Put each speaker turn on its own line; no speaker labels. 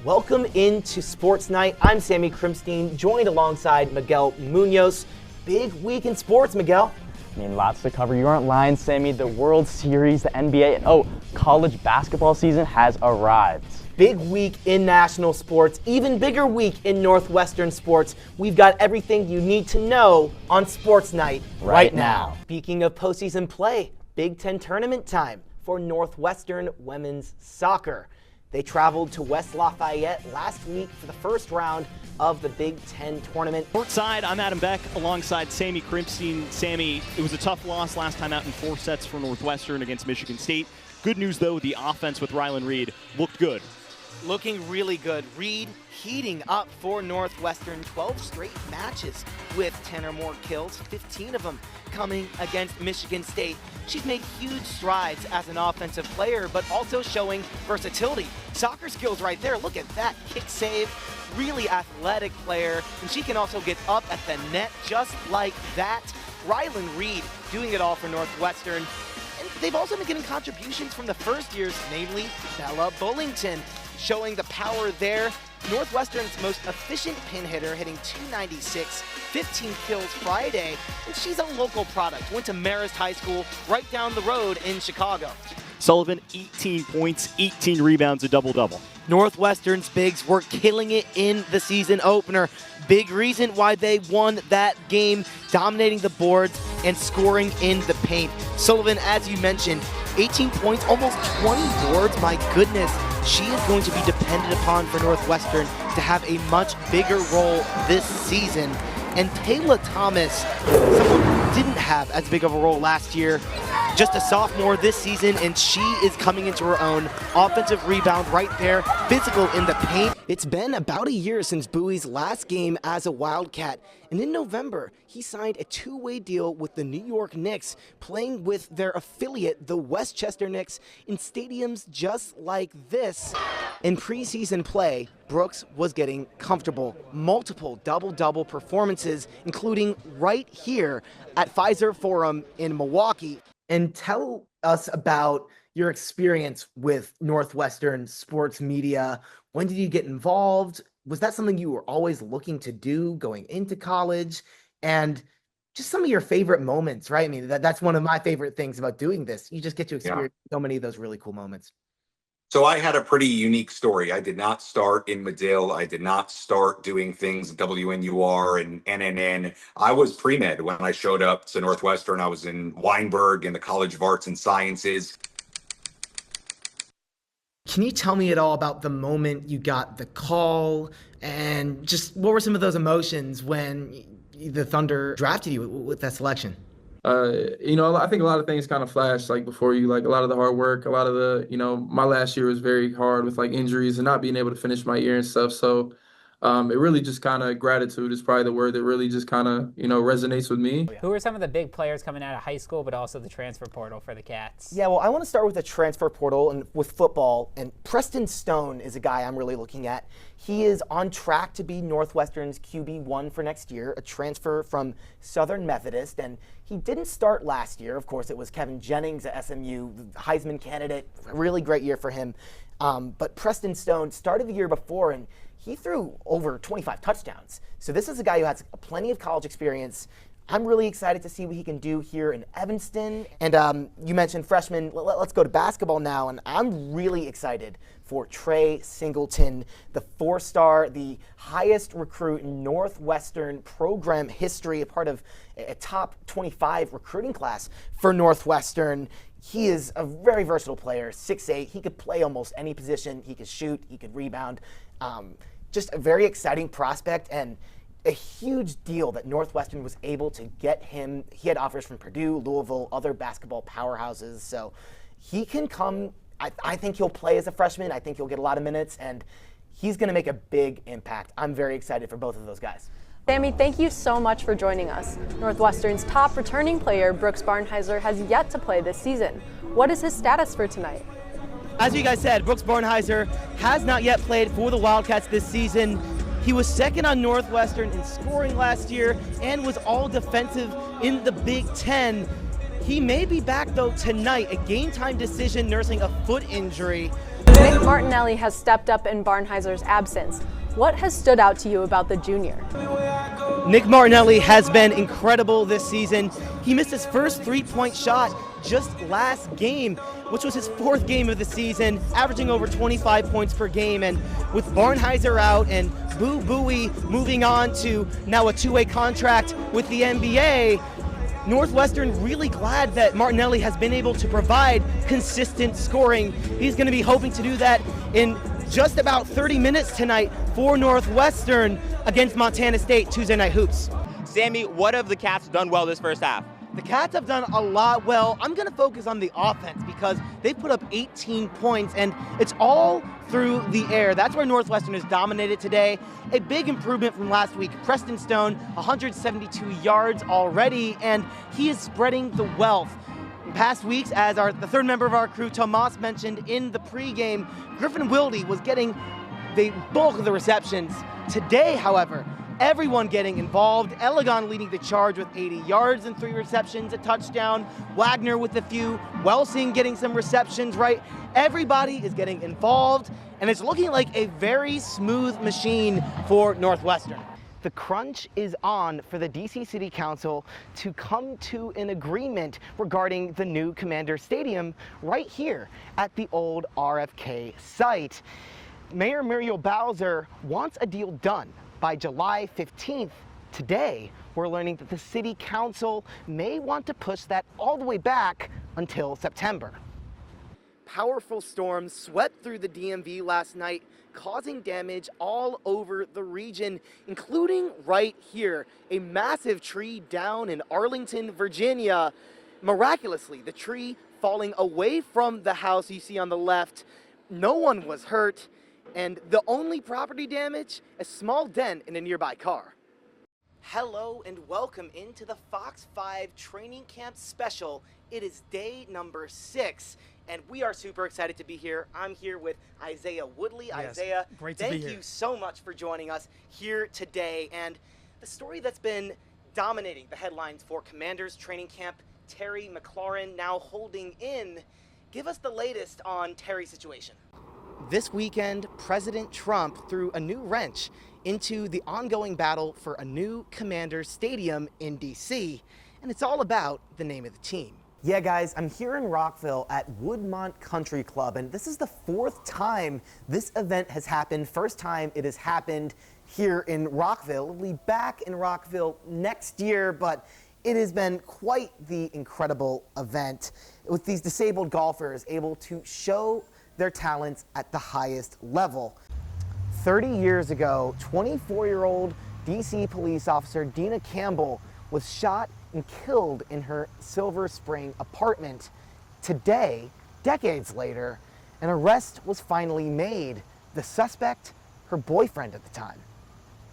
Welcome into Sports Night. I'm Sammy Krimstein, joined alongside Miguel Munoz. Big week in sports, Miguel.
I mean, lots to cover. You aren't lying, Sammy. The World Series, the NBA, and college basketball season has arrived.
Big week in national sports, even bigger week in Northwestern sports. We've got everything you need to know on Sports Night right now. Speaking of postseason play, Big Ten tournament time for Northwestern women's soccer. They traveled to West Lafayette last week for the first round of the Big Ten tournament.
Courtside, I'm Adam Beck alongside Sammy Krimstein. Sammy, it was a tough loss last time out in 4 sets for Northwestern against Michigan State. Good news, though, the offense with Rylan Reed looked good.
Looking really good. Reed heating up for Northwestern. 12 straight matches with 10 or more kills, 15 of them coming against Michigan State. She's made huge strides as an offensive player, but also showing versatility. Soccer skills right there. Look at that kick save. Really athletic player, and she can also get up at the net just like that. Rylan Reed doing it all for Northwestern. And they've also been getting contributions from the first years, namely Bella Bullington, showing the power there. Northwestern's most efficient pin hitter, hitting .296, 15 kills Friday, and she's a local product. Went to Marist High School right down the road in Chicago.
Sullivan, 18 points, 18 rebounds, a double-double.
Northwestern's bigs were killing it in the season opener. Big reason why they won that game, dominating the boards and scoring in the paint. Sullivan, as you mentioned, 18 points, almost 20 boards. My goodness, she is going to be dependent upon for Northwestern to have a much bigger role this season. And Taylor Thomas, someone who didn't have as big of a role last year, just a sophomore this season, and she is coming into her own. Offensive rebound right there, physical in the paint. It's been about a year since Bowie's last game as a Wildcat, and in November, he signed a 2-way deal with the New York Knicks, playing with their affiliate, the Westchester Knicks, in stadiums just like this. In preseason play, Brooks was getting comfortable. Multiple double-double performances, including right here at Pfizer Forum in Milwaukee. And tell us about your experience with Northwestern sports media. When did you get involved? Was that something you were always looking to do going into college? And just some of your favorite moments, right? I mean, that's one of my favorite things about doing this. You just get to experience so many of those really cool moments.
So I had a pretty unique story. I did not start in Medill. I did not start doing things at WNUR and NNN. I was pre-med when I showed up to Northwestern. I was in Weinberg in the College of Arts and Sciences.
Can you tell me at all about the moment you got the call, and just what were some of those emotions when the Thunder drafted you with that selection?
I think a lot of things kind of flashed like before you, like a lot of the hard work, a lot of the, my last year was very hard with like injuries and not being able to finish my year and stuff. So it really just kind of, gratitude is probably the word that really just kind of, resonates with me.
Who are some of the big players coming out of high school, but also the transfer portal for the Cats?
Yeah, well, I want to start with the transfer portal and with football. And Preston Stone is a guy I'm really looking at. He is on track to be Northwestern's QB1 for next year, a transfer from Southern Methodist. And he didn't start last year. Of course, it was Kevin Jennings at SMU, Heisman candidate. Really great year for him. But Preston Stone started the year before, and he threw over 25 touchdowns. So this is a guy who has plenty of college experience. I'm really excited to see what he can do here in Evanston. And you mentioned freshmen. Let's go to basketball now. And I'm really excited for Trey Singleton, the 4-star, the highest recruit in Northwestern program history, a part of a top 25 recruiting class for Northwestern. He is a very versatile player, 6'8". He could play almost any position. He could shoot, he could rebound. Just a very exciting prospect, and a huge deal that Northwestern was able to get him. He had offers from Purdue, Louisville, other basketball powerhouses. So he can come. I think he'll play as a freshman. I think he'll get a lot of minutes, and he's going to make a big impact. I'm very excited for both of those guys.
Sammy, thank you so much for joining us. Northwestern's top returning player, Brooks Barnhizer, has yet to play this season. What is his status for tonight?
As you guys said, Brooks Barnhizer has not yet played for the Wildcats this season. He was second on Northwestern in scoring last year and was all defensive in the Big Ten. He may be back, though, tonight, a game-time decision, nursing a foot injury.
Nick Martinelli has stepped up in Barnheiser's absence. What has stood out to you about the junior?
Nick Martinelli has been incredible this season. He missed his first three-point shot just last game, which was his fourth game of the season, averaging over 25 points per game. And with Barnheiser out and Boo Buie moving on to now a two-way contract with the NBA, Northwestern really glad that Martinelli has been able to provide consistent scoring. He's going to be hoping to do that in just about 30 minutes tonight for Northwestern against Montana State Tuesday Night Hoops.
Sammy, what have the Cats done well this first half?
The Cats have done a lot well. I'm going to focus on the offense because they put up 18 points, and it's all through the air. That's where Northwestern has dominated today. A big improvement from last week. Preston Stone, 172 yards already, and he is spreading the wealth. In past weeks, as the third member of our crew, Tomas, mentioned in the pregame, Griffin Wilde was getting the bulk of the receptions. Today, however, everyone getting involved. Elegon leading the charge with 80 yards and 3 receptions, a touchdown. Wagner with a few. Welsing getting some receptions right. Everybody is getting involved, and it's looking like a very smooth machine for Northwestern. The crunch is on for the DC City Council to come to an agreement regarding the new Commander Stadium right here at the old RFK site. Mayor Muriel Bowser wants a deal done by July 15th. Today, we're learning that the City Council may want to push that all the way back until September. Powerful storms swept through the DMV last night, causing damage all over the region, including right here. A massive tree down in Arlington, Virginia. Miraculously, the tree falling away from the house you see on the left. No one was hurt, and the only property damage, a small dent in a nearby car. Hello and welcome into the Fox 5 Training Camp Special. It is day number 6. And we are super excited to be here. I'm here with Isaiah Woodley.
Yes,
Isaiah,
great to be here.
Thank you so much for joining us here today. And the story that's been dominating the headlines for Commanders training camp, Terry McLaurin now holding in. Give us the latest on Terry's situation. This weekend, President Trump threw a new wrench into the ongoing battle for a new Commanders stadium in DC. And it's all about the name of the team. Yeah, guys, I'm here in Rockville at Woodmont Country Club, and this is the 4th time this event has happened. First time it has happened here in Rockville. It'll be back in Rockville next year, but it has been quite the incredible event with these disabled golfers able to show their talents at the highest level. 30 years ago, 24-year-old DC police officer Dina Campbell was shot and killed in her Silver Spring apartment. Today, decades later, an arrest was finally made. The suspect, her boyfriend at the time.